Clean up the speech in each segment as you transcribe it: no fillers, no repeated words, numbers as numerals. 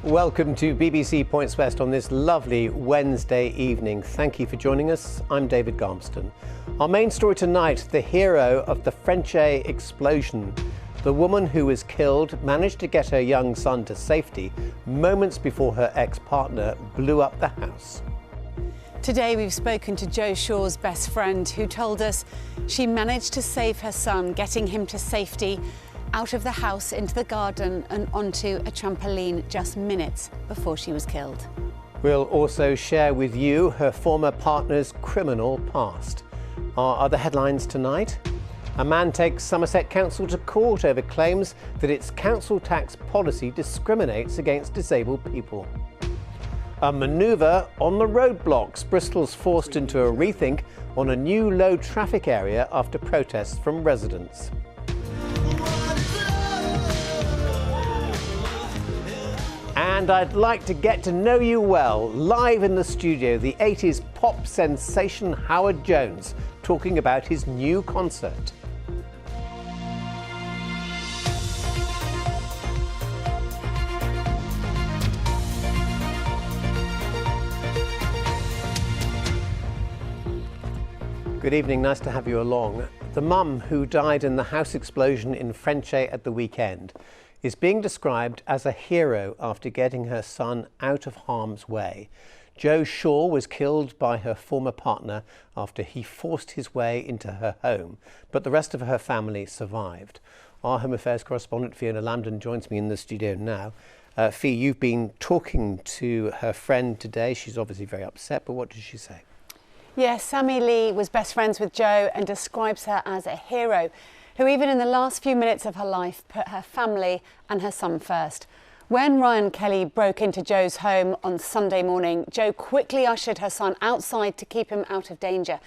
Welcome to BBC Points West on this lovely Wednesday evening. Thank you for joining us. I'm David Garmston. Our main story tonight, the hero of the Frenchay explosion. The woman who was killed managed to get her young son to safety moments before her ex-partner blew up the house. Today we've spoken to Joe Shaw's best friend, who told us she managed to save her son, getting him to safety out of the house into the garden and onto a trampoline just minutes before she was killed. We'll also share with you her former partner's criminal past. Our other headlines tonight: a man takes Somerset Council to court over claims that its council tax policy discriminates against disabled people. A manoeuvre on the roadblocks. Bristol's forced into a rethink on a new low traffic area after protests from residents. And I'd like to get to know you well. Live in the studio, the 80s pop sensation Howard Jones, talking about his new concert. Good evening, nice to have you along. The mum who died in the house explosion in Frenchay at the weekend is being described as a hero after getting her son out of harm's way. Joe Shaw was killed by her former partner after he forced his way into her home, but the rest of her family survived. Our Home Affairs correspondent Fiona Lambden joins me in the studio now. Fee, you've been talking to her friend today. She's obviously very upset, but what did she say? Yes, Sammy Lee was best friends with Joe and describes her as a hero, who even in the last few minutes of her life put her family and her son first. When Ryan Kelly broke into Joe's home on Sunday morning, Joe quickly ushered her son outside to keep him out of danger,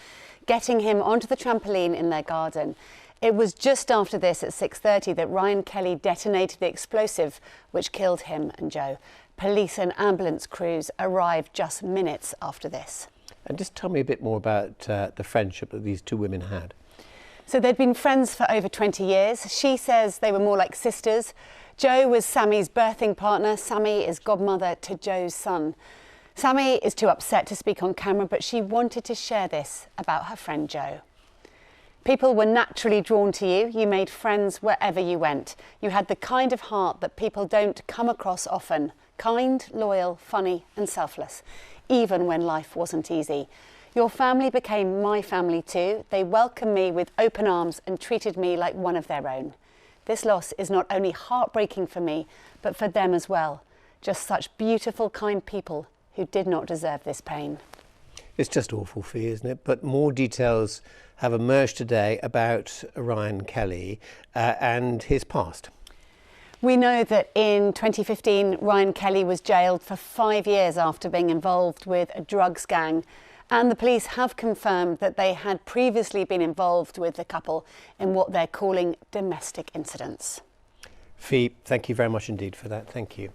getting him onto the trampoline in their garden. It was just after this at 6:30 that Ryan Kelly detonated the explosive which killed him and Joe. Police and ambulance crews arrived just minutes after this. And just tell me a bit more about the friendship that these two women had. So they'd been friends for over 20 years. She says they were more like sisters. Joe was Sammy's birthing partner. Sammy is godmother to Joe's son. Sammy is too upset to speak on camera, but she wanted to share this about her friend Joe. People were naturally drawn to you. You made friends wherever you went. You had the kind of heart that people don't come across often. Kind, loyal, funny and selfless, even when life wasn't easy. Your family became my family too. They welcomed me with open arms and treated me like one of their own. This loss is not only heartbreaking for me, but for them as well. Just such beautiful, kind people who did not deserve this pain. It's just awful, Fee, isn't it? But more details have emerged today about Ryan Kelly and his past. We know that in 2015, Ryan Kelly was jailed for 5 years after being involved with a drugs gang. And the police have confirmed that they had previously been involved with the couple in what they're calling domestic incidents. Fee, thank you very much indeed for that. Thank you.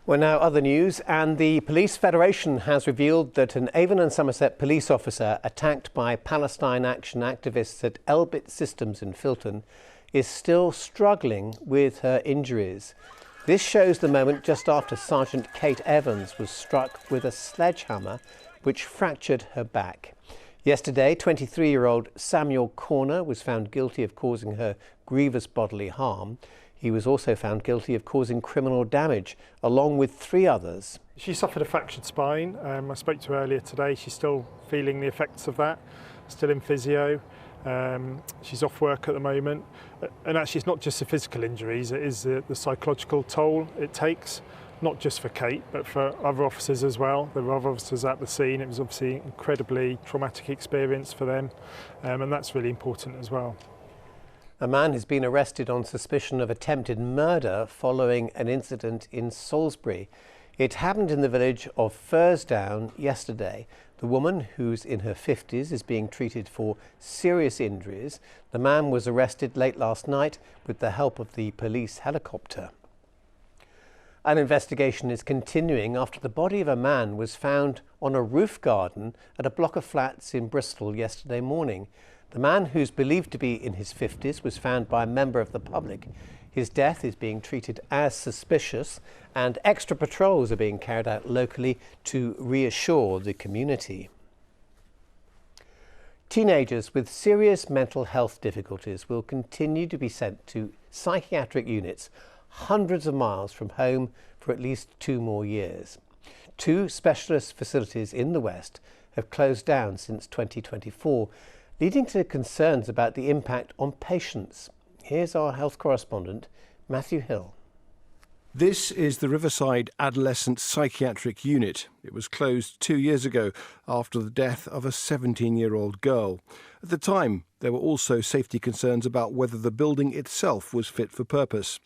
Well, now other news, and the Police Federation has revealed that an Avon and Somerset police officer attacked by Palestine Action activists at Elbit Systems in Filton is still struggling with her injuries. This shows the moment just after Sergeant Kate Evans was struck with a sledgehammer which fractured her back. Yesterday, 23-year-old Samuel Corner was found guilty of causing her grievous bodily harm. He was also found guilty of causing criminal damage, along with 3 others. She suffered a fractured spine. I spoke to her earlier today. She's still feeling the effects of that, still in physio. She's off work at the moment. And actually, it's not just the physical injuries, it is the psychological toll it takes. Not just for Kate, but for other officers as well. There were other officers at the scene. It was obviously an incredibly traumatic experience for them, and that's really important as well. A man has been arrested on suspicion of attempted murder following an incident in Salisbury. It happened in the village of Fursdown yesterday. The woman, who's in her 50s, is being treated for serious injuries. The man was arrested late last night with the help of the police helicopter. An investigation is continuing after the body of a man was found on a roof garden at a block of flats in Bristol yesterday morning. The man, who's believed to be in his 50s, was found by a member of the public. His death is being treated as suspicious, and extra patrols are being carried out locally to reassure the community. Teenagers with serious mental health difficulties will continue to be sent to psychiatric units hundreds of miles from home for at least 2 more years. 2 specialist facilities in the West have closed down since 2024, leading to concerns about the impact on patients. Here's our health correspondent, Matthew Hill. This is the Riverside Adolescent Psychiatric Unit. It was closed 2 years ago after the death of a 17-year-old girl. At the time, there were also safety concerns about whether the building itself was fit for purpose.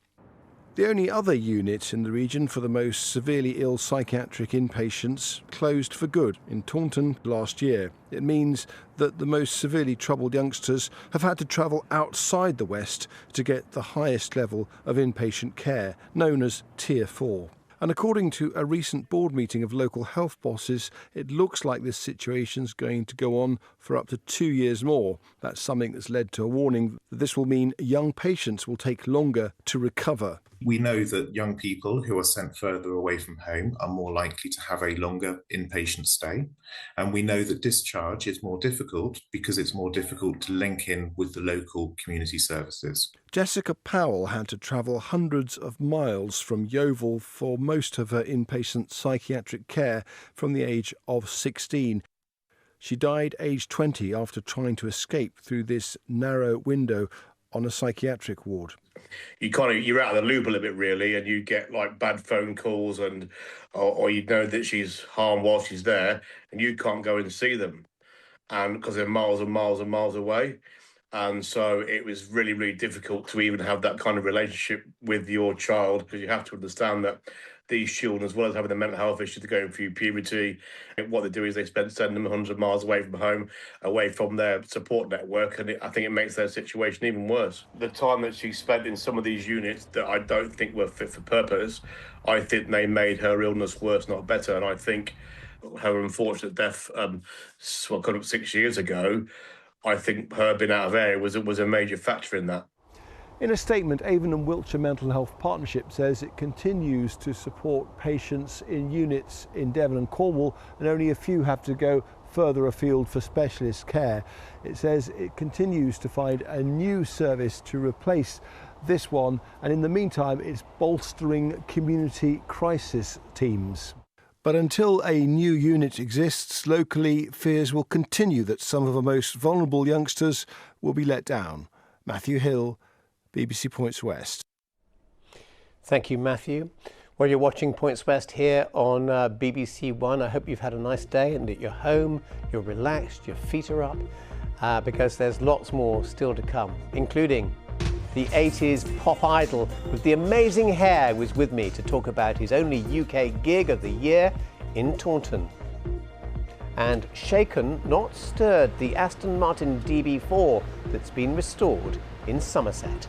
The only other unit in the region for the most severely ill psychiatric inpatients closed for good in Taunton last year. It means that the most severely troubled youngsters have had to travel outside the West to get the highest level of inpatient care, known as Tier 4. And according to a recent board meeting of local health bosses, it looks like this situation's going to go on for up to 2 years more. That's something that's led to a warning that this will mean young patients will take longer to recover. We know that young people who are sent further away from home are more likely to have a longer inpatient stay. And we know that discharge is more difficult because it's more difficult to link in with the local community services. Jessica Powell had to travel hundreds of miles from Yeovil for most of her inpatient psychiatric care from the age of 16. She died aged 20 after trying to escape through this narrow window on a psychiatric ward. You're out of the loop a little bit, really, and you get like bad phone calls, or you know that she's harmed while she's there, and you can't go and see them, and because they're miles and miles and miles away. And so it was really, really difficult to even have that kind of relationship with your child, because you have to understand that these children, as well as having the mental health issues, they're going through puberty. What they do is they send them 100 miles away from home, away from their support network, and I think it makes their situation even worse. The time that she spent in some of these units that I don't think were fit for purpose, I think they made her illness worse, not better. And I think her unfortunate death, 6 years ago, I think her being out of area was a major factor in that. In a statement, Avon and Wiltshire Mental Health Partnership says it continues to support patients in units in Devon and Cornwall, and only a few have to go further afield for specialist care. It says it continues to find a new service to replace this one, and in the meantime it's bolstering community crisis teams. But until a new unit exists locally, fears will continue that some of the most vulnerable youngsters will be let down. Matthew Hill, BBC Points West. Thank you, Matthew. Well, you're watching Points West here on BBC One. I hope you've had a nice day and that you're home, you're relaxed, your feet are up, because there's lots more still to come, including the 80s pop idol with the amazing hair was with me to talk about his only UK gig of the year in Taunton. And shaken, not stirred, the Aston Martin DB4 that's been restored in Somerset.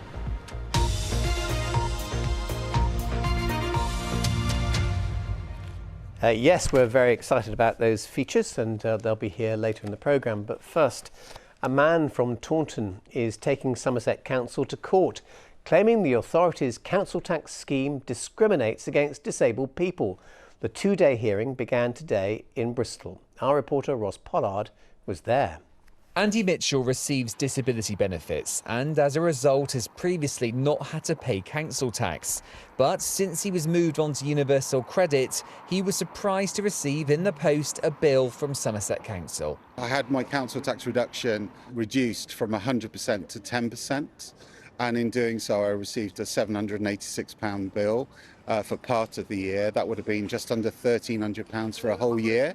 Yes, we're very excited about those features, and they'll be here later in the programme. But first, a man from Taunton is taking Somerset Council to court, claiming the authorities' council tax scheme discriminates against disabled people. The 2-day hearing began today in Bristol. Our reporter Ross Pollard was there. Andy Mitchell receives disability benefits and as a result has previously not had to pay council tax. But since he was moved on to universal credit, he was surprised to receive in the post a bill from Somerset Council. I had my council tax reduction reduced from 100% to 10%, and in doing so I received a £786 bill for part of the year. That would have been just under £1,300 for a whole year.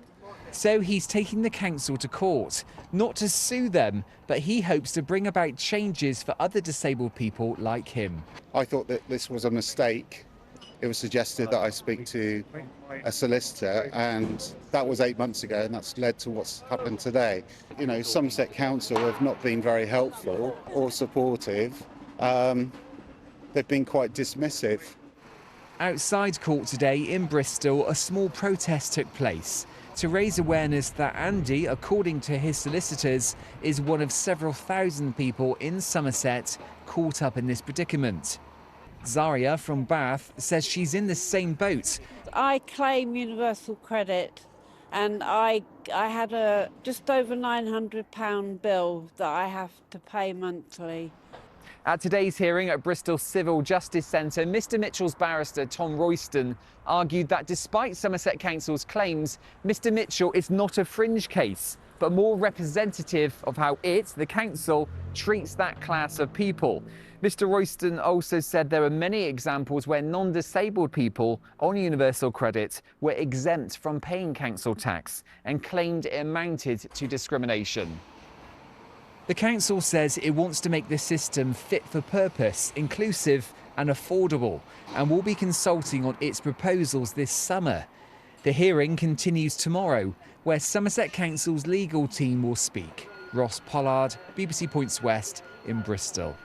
So he's taking the council to court, not to sue them, but he hopes to bring about changes for other disabled people like him. I thought that this was a mistake. It was suggested that I speak to a solicitor, and that was 8 months ago, and that's led to what's happened today. You know, Somerset Council have not been very helpful or supportive. They've been quite dismissive. Outside court today in Bristol, a small protest took place to raise awareness that Andy, according to his solicitors, is one of several thousand people in Somerset caught up in this predicament. Zaria from Bath says she's in the same boat. I claim universal credit, and I had a just over £900 bill that I have to pay monthly. At today's hearing at Bristol Civil Justice Centre, Mr Mitchell's barrister Tom Royston argued that despite Somerset Council's claims, Mr Mitchell is not a fringe case, but more representative of how it, the council, treats that class of people. Mr Royston also said there are many examples where non-disabled people on universal credit were exempt from paying council tax and claimed it amounted to discrimination. The council says it wants to make the system fit for purpose, inclusive and affordable, and will be consulting on its proposals this summer. The hearing continues tomorrow, where Somerset Council's legal team will speak. Ross Pollard, BBC Points West in Bristol.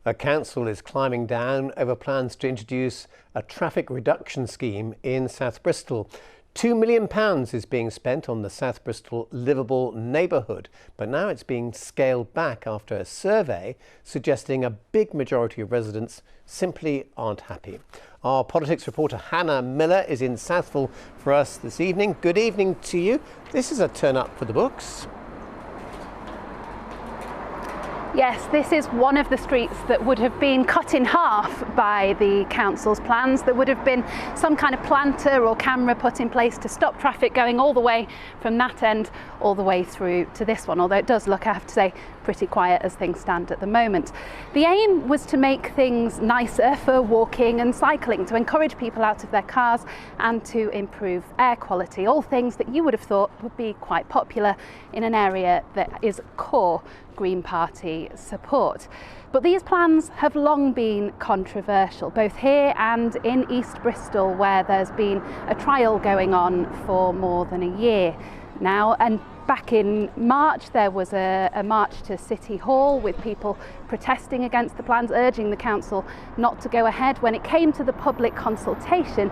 A council is climbing down over plans to introduce a traffic reduction scheme in South Bristol. £2 million is being spent on the South Bristol livable neighbourhood, but now it's being scaled back after a survey suggesting a big majority of residents simply aren't happy. Our politics reporter Hannah Miller is in Southville for us this evening. Good evening to you. This is a turn up for the books. Yes, this is one of the streets that would have been cut in half by the council's plans. There would have been some kind of planter or camera put in place to stop traffic going all the way from that end all the way through to this one, although it does look, I have to say, pretty quiet as things stand at the moment. The aim was to make things nicer for walking and cycling, to encourage people out of their cars and to improve air quality, all things that you would have thought would be quite popular in an area that is core Green Party support. But these plans have long been controversial, both here and in East Bristol, where there's been a trial going on for more than a year now. And back in March, there was a march to City Hall with people protesting against the plans, urging the council not to go ahead. When it came to the public consultation,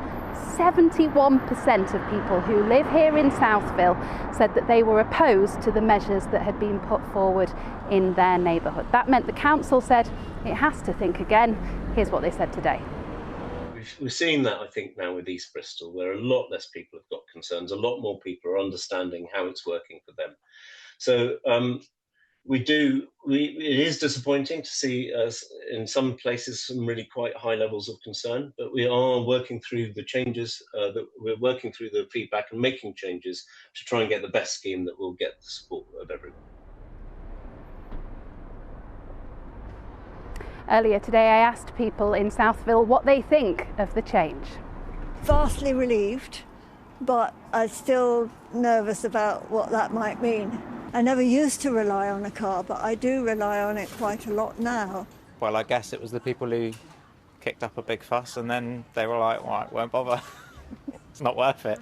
71% of people who live here in Southville said that they were opposed to the measures that had been put forward in their neighbourhood. That meant the council said it has to think again. Here's what they said today. We're seeing that, I think, now with East Bristol, where a lot less people have got concerns, a lot more people are understanding how it's working for them. So it is disappointing to see in some places some really quite high levels of concern, but we are working through the changes, we're working through the feedback and making changes to try and get the best scheme that will get the support of everyone. Earlier today, I asked people in Southville what they think of the change. Vastly relieved, but I'm still nervous about what that might mean. I never used to rely on a car, but I do rely on it quite a lot now. Well, I guess it was the people who kicked up a big fuss and then they were like, right, won't bother. It's not worth it,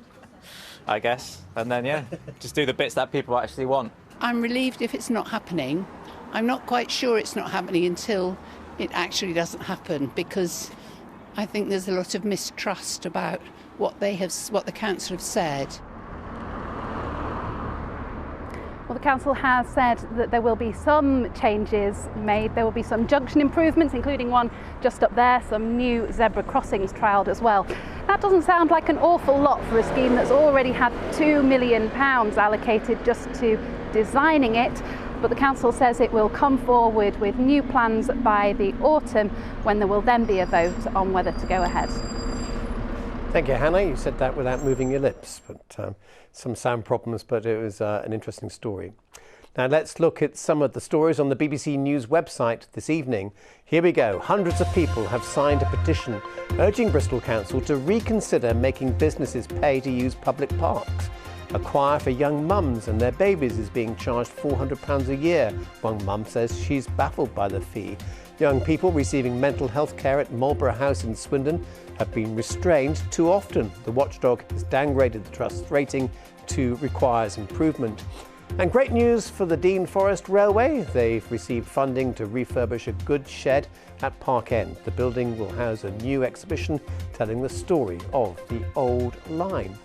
I guess. And then, yeah, just do the bits that people actually want. I'm relieved if it's not happening. I'm not quite sure it's not happening until it actually doesn't happen, because I think there's a lot of mistrust about what the council have said. Well, the council has said that there will be some changes made. There will be some junction improvements, including one just up there, some new zebra crossings trialled as well. That doesn't sound like an awful lot for a scheme that's already had £2 million allocated just to designing it. But the council says it will come forward with new plans by the autumn, when there will then be a vote on whether to go ahead. Thank you, Hannah. You said that without moving your lips, but some sound problems, but it was an interesting story. Now let's look at some of the stories on the BBC News website this evening. Here we go. Hundreds of people have signed a petition urging Bristol Council to reconsider making businesses pay to use public parks. A choir for young mums and their babies is being charged £400 a year. One mum says she's baffled by the fee. Young people receiving mental health care at Marlborough House in Swindon have been restrained too often. The watchdog has downgraded the trust's rating to requires improvement. And great news for the Dean Forest Railway. They've received funding to refurbish a goods shed at Park End. The building will house a new exhibition telling the story of the old line.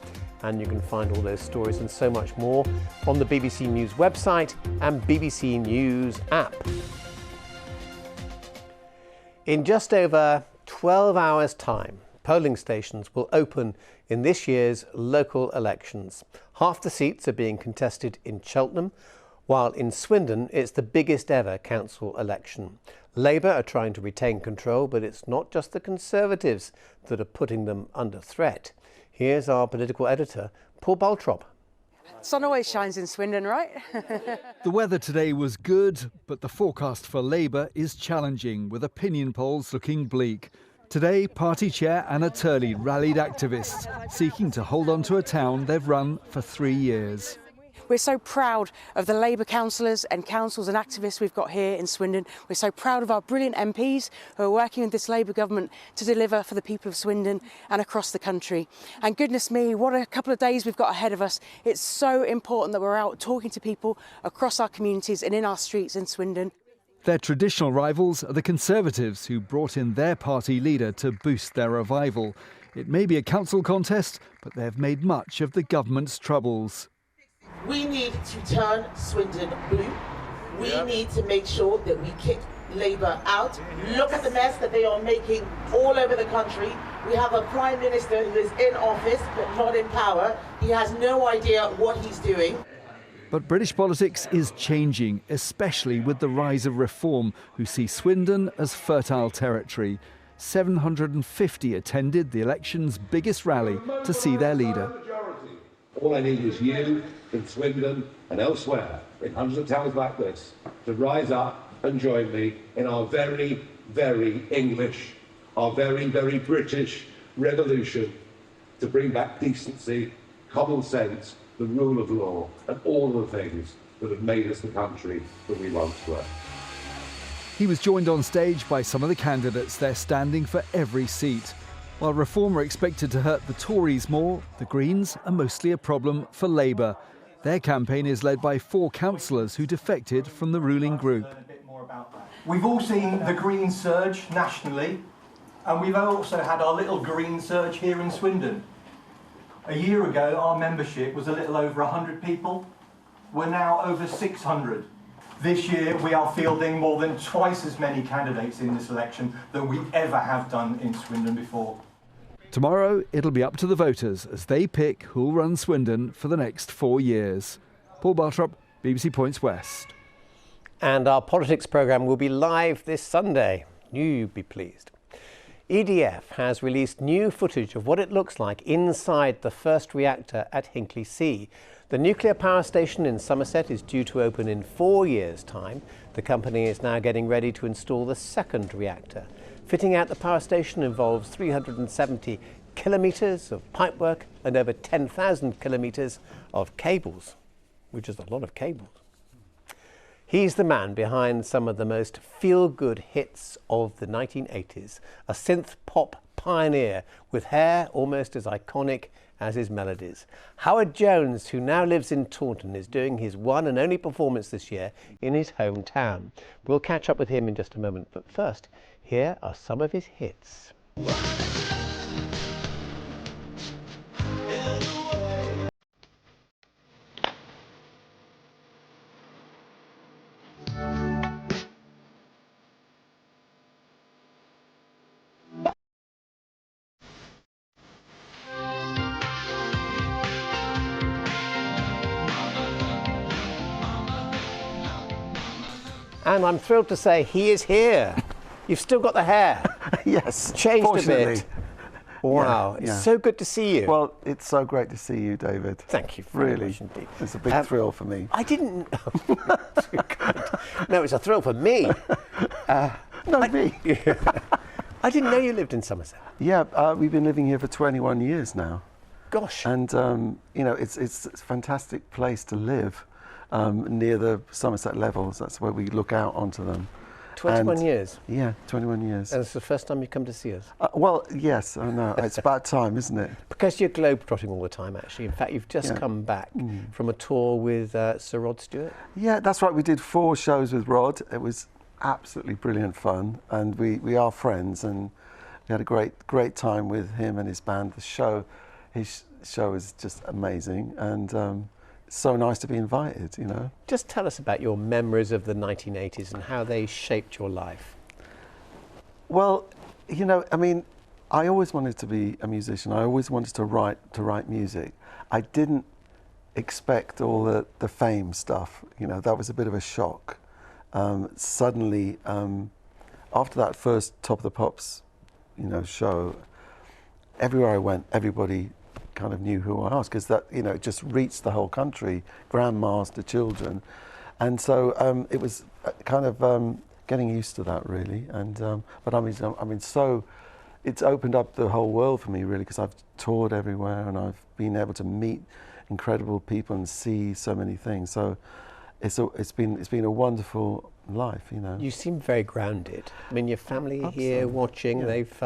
And you can find all those stories and so much more on the BBC News website and BBC News app. In just over 12 hours' time, polling stations will open in this year's local elections. Half the seats are being contested in Cheltenham, while in Swindon it's the biggest ever council election. Labour are trying to retain control, but it's not just the Conservatives that are putting them under threat. Here's our political editor, Paul Baltrop. Sun always shines in Swindon, right? The weather today was good, but the forecast for Labour is challenging, with opinion polls looking bleak. Today, party chair Anna Turley rallied activists, seeking to hold on to a town they've run for 3 years. We're so proud of the Labour councillors and councils and activists we've got here in Swindon. We're so proud of our brilliant MPs who are working with this Labour government to deliver for the people of Swindon and across the country. And goodness me, what a couple of days we've got ahead of us. It's so important that we're out talking to people across our communities and in our streets in Swindon. Their traditional rivals are the Conservatives, who brought in their party leader to boost their revival. It may be a council contest, but they've made much of the government's troubles. We need to turn Swindon blue. We need to make sure that we kick Labour out. Look at the mess that they are making all over the country. We have a Prime Minister who is in office but not in power. He has no idea what he's doing. But British politics is changing, especially with the rise of Reform, who see Swindon as fertile territory. 750 attended the election's biggest rally to see their leader. All I need is you in Swindon and elsewhere, in hundreds of towns like this, to rise up and join me in our very, very English, our very, very British revolution to bring back decency, common sense, the rule of law, and all the things that have made us the country that we once were. He was joined on stage by some of the candidates. They're standing for every seat. While Reform are expected to hurt the Tories more, the Greens are mostly a problem for Labour. Their campaign is led by 4 councillors who defected from the ruling group. We've all seen the Green surge nationally, and we've also had our little Green surge here in Swindon. A year ago, our membership was a little over 100 people. We're now over 600. This year, we are fielding more than twice as many candidates in this election than we ever have done in Swindon before. Tomorrow, it'll be up to the voters as they pick who'll run Swindon for the next 4 years. Paul Baltrop, BBC Points West. And our politics programme will be live this Sunday. You'd be pleased. EDF has released new footage of what it looks like inside the first reactor at Hinkley C. The nuclear power station in Somerset is due to open in 4 years' time. The company is now getting ready to install the second reactor. Fitting out the power station involves 370 kilometres of pipework and over 10,000 kilometres of cables, which is a lot of cables. He's the man behind some of the most feel-good hits of the 1980s, a synth pop pioneer with hair almost as iconic as his melodies. Howard Jones, who now lives in Taunton, is doing his one and only performance this year in his hometown. We'll catch up with him in just a moment, but first, here are some of his hits. And I'm thrilled to say he is here. You've still got the hair. Yes, changed fortunately. a bit. Wow, Yeah. it's so good to see you. Well, it's so great to see you, David. Thank you very really much indeed. It's a big thrill for me. I didn't. No, it's a thrill for me. Me. I didn't know you lived in Somerset. Yeah, we've been living here for 21 years now. Gosh. And you know, it's a fantastic place to live near the Somerset Levels. That's where we look out onto them. 21 years? Yeah, 21 years. And it's the first time you come to see us? Well, yes, I know. It's about time, isn't it? Because you're globetrotting all the time, actually. In fact, you've just come back from a tour with Sir Rod Stewart. Yeah, that's right. We did 4 shows with Rod. It was absolutely brilliant fun. And we are friends. And we had a great time with him and his band. His show is just amazing. And it's so nice to be invited, you know. Just tell us about your memories of the 1980s and how they shaped your life. Well, you know, I mean, I always wanted to be a musician. I always wanted to write music. I didn't expect all the fame stuff. You know, that was a bit of a shock. Suddenly, after that first Top of the Pops, you know, show, everywhere I went, everybody kind of knew who I was, because that, you know, it just reached the whole country, grandmas to children, and so it was kind of getting used to that, really. And but I mean, so it's opened up the whole world for me, really, because I've toured everywhere and I've been able to meet incredible people and see so many things. So it's been a wonderful life, you know. You seem very grounded. I mean, your family are here Absolutely. watching. Yeah. They've,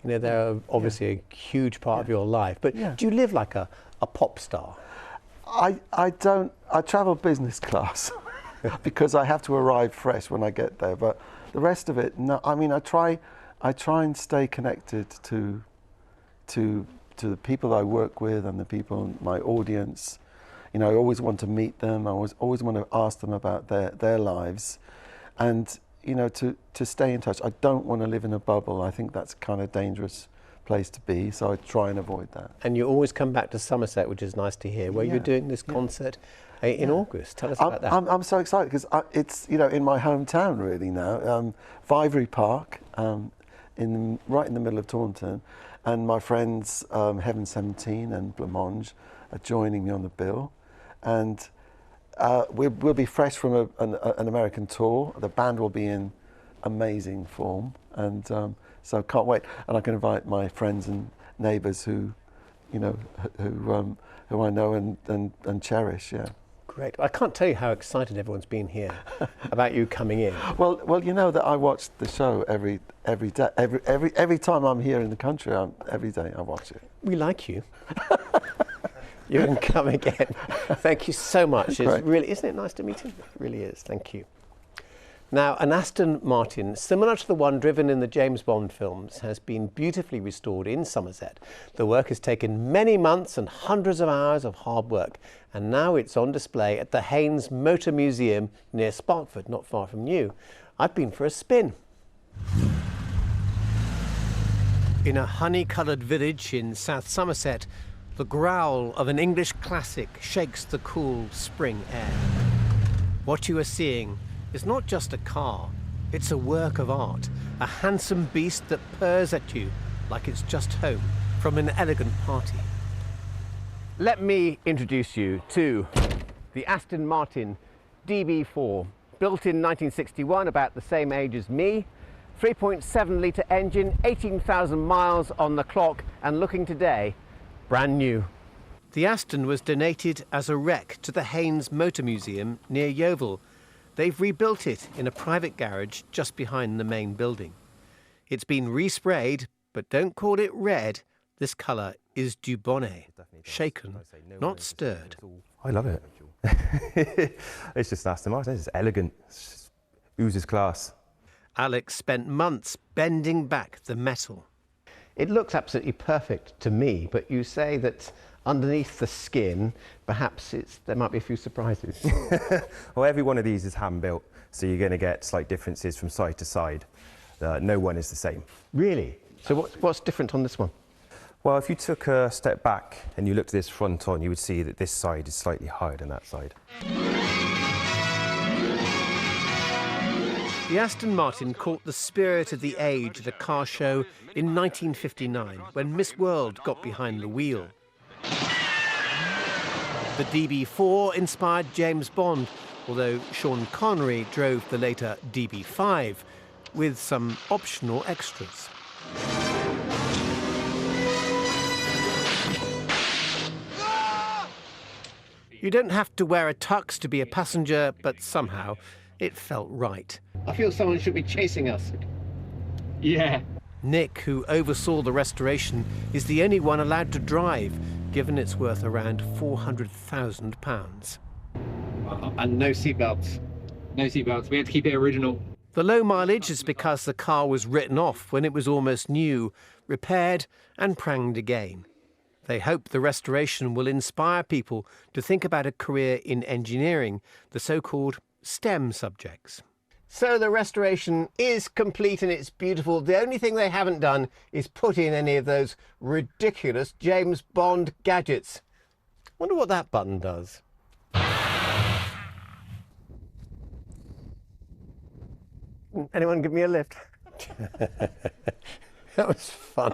you know, they're obviously a huge part of your life. But do you live like a pop star? I don't. I travel business class because I have to arrive fresh when I get there. But the rest of it, no. I mean, I try and stay connected to the people I work with and the people, my audience. You know, I always want to meet them. I always want to ask them about their lives, and you know, to stay in touch. I don't want to live in a bubble. I think that's kind of dangerous place to be, so I try and avoid that. And you always come back to Somerset, which is nice to hear, where you're doing this concert in August. Tell us about that. I'm so excited because it's, you know, in my hometown really now, Vivery Park, right in the middle of Taunton, and my friends Heaven 17 and Blancmange are joining me on the bill, and we'll be fresh from an American tour. The band will be in amazing form, and so can't wait. And I can invite my friends and neighbours who, you know, who I know and cherish. Yeah. Great. I can't tell you how excited everyone's been here about you coming in. Well, you know that I watch the show every day. Every time I'm here in the country, every day I watch it. We like you. You can come again. Thank you so much. It's really, isn't it nice to meet you? It really is. Thank you. Now, an Aston Martin, similar to the one driven in the James Bond films, has been beautifully restored in Somerset. The work has taken many months and hundreds of hours of hard work, and now it's on display at the Haynes Motor Museum near Sparkford, not far from you. I've been for a spin. In a honey-coloured village in South Somerset, the growl of an English classic shakes the cool spring air. What you are seeing is not just a car, it's a work of art, a handsome beast that purrs at you like it's just home from an elegant party. Let me introduce you to the Aston Martin DB4, built in 1961, about the same age as me. 3.7 litre engine, 18,000 miles on the clock, and looking today, brand new. The Aston was donated as a wreck to the Haynes Motor Museum near Yeovil. They've rebuilt it in a private garage just behind the main building. It's been resprayed, but don't call it red. This colour is Dubonnet, shaken, not stirred. I love it. It's just Aston Martin. It's elegant. It just oozes class. Alex spent months bending back the metal. It looks absolutely perfect to me, but you say that underneath the skin, perhaps there might be a few surprises. Well, every one of these is hand-built, so you're going to get slight differences from side to side. No one is the same. Really? So what's different on this one? Well, if you took a step back and you looked at this front on, you would see that this side is slightly higher than that side. The Aston Martin caught the spirit of the age at a car show in 1959, when Miss World got behind the wheel. The DB4 inspired James Bond, although Sean Connery drove the later DB5 with some optional extras. You don't have to wear a tux to be a passenger, but somehow it felt right. I feel someone should be chasing us. Yeah. Nick, who oversaw the restoration, is the only one allowed to drive, given it's worth around £400,000. And no seatbelts. No seatbelts. We had to keep it original. The low mileage is because the car was written off when it was almost new, repaired and pranged again. They hope the restoration will inspire people to think about a career in engineering, the so-called STEM subjects. So the restoration is complete and it's beautiful. The only thing they haven't done is put in any of those ridiculous James Bond gadgets. Wonder what that button does. Anyone give me a lift? That was fun.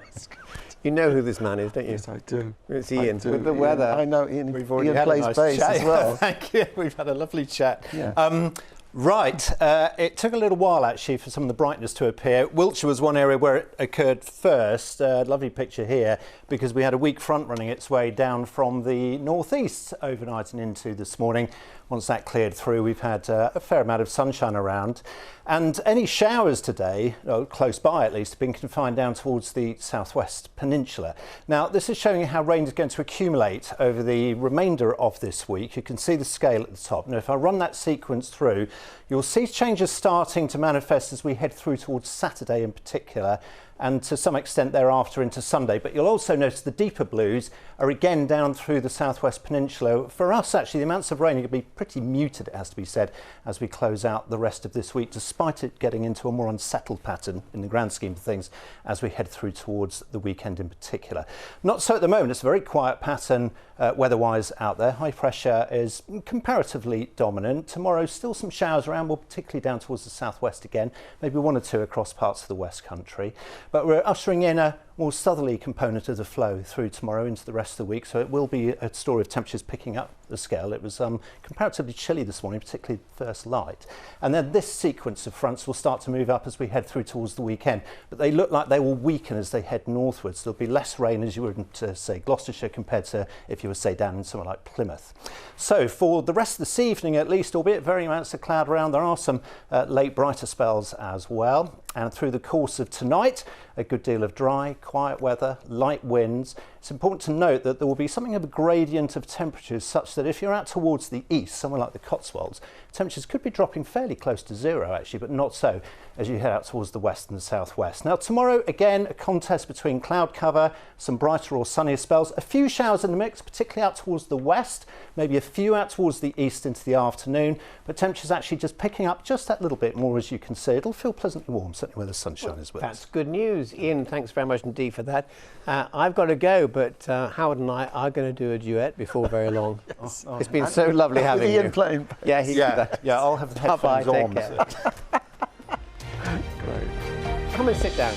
You know who this man is, don't you? Yes, I do. It's Ian. I do. With the Ian. weather. I know Ian. We've already Ian had plays a nice bass chat as well. Thank you. We've had a lovely chat. Yeah. Right, it took a little while actually for some of the brightness to appear. Wiltshire was one area where it occurred first. Lovely picture here, because we had a weak front running its way down from the northeast overnight and into this morning. Once that cleared through, we've had a fair amount of sunshine around. And any showers today, close by at least, have been confined down towards the southwest peninsula. Now, this is showing you how rain is going to accumulate over the remainder of this week. You can see the scale at the top. Now, if I run that sequence through, you'll see changes starting to manifest as we head through towards Saturday in particular, and to some extent thereafter into Sunday. But you'll also notice the deeper blues are again down through the southwest peninsula. For us, actually, the amounts of rain are going to be pretty muted, it has to be said, as we close out the rest of this week, despite it getting into a more unsettled pattern in the grand scheme of things as we head through towards the weekend in particular. Not so at the moment. It's a very quiet pattern weather-wise out there. High pressure is comparatively dominant. Tomorrow, still some showers around, well, particularly down towards the southwest again, maybe one or two across parts of the West Country. But we're ushering in a more southerly component of the flow through tomorrow into the rest of the week, so it will be a story of temperatures picking up the scale. It was comparatively chilly this morning, particularly first light. And then this sequence of fronts will start to move up as we head through towards the weekend, but they look like they will weaken as they head northwards. There'll be less rain as you would in, say, Gloucestershire compared to if you were, say, down in somewhere like Plymouth. So for the rest of this evening at least, albeit varying amounts of cloud around, there are some late brighter spells as well. And through the course of tonight, a good deal of dry, quiet weather, light winds. It's important to note that there will be something of a gradient of temperatures such that if you're out towards the east, somewhere like the Cotswolds, temperatures could be dropping fairly close to zero actually, but not so as you head out towards the west and the southwest. Now tomorrow, again, a contest between cloud cover, some brighter or sunnier spells, a few showers in the mix, particularly out towards the west, maybe a few out towards the east into the afternoon, but temperatures actually just picking up just that little bit more as you can see. It'll feel pleasantly warm, certainly where the sunshine is with us. That's good news. Ian, thanks very much indeed for that. I've got to go, but Howard and I are going to do a duet before very long. It's been so lovely having you. Ian playing. Yeah, yeah, I'll have the headphones on. Take care. Come and sit down.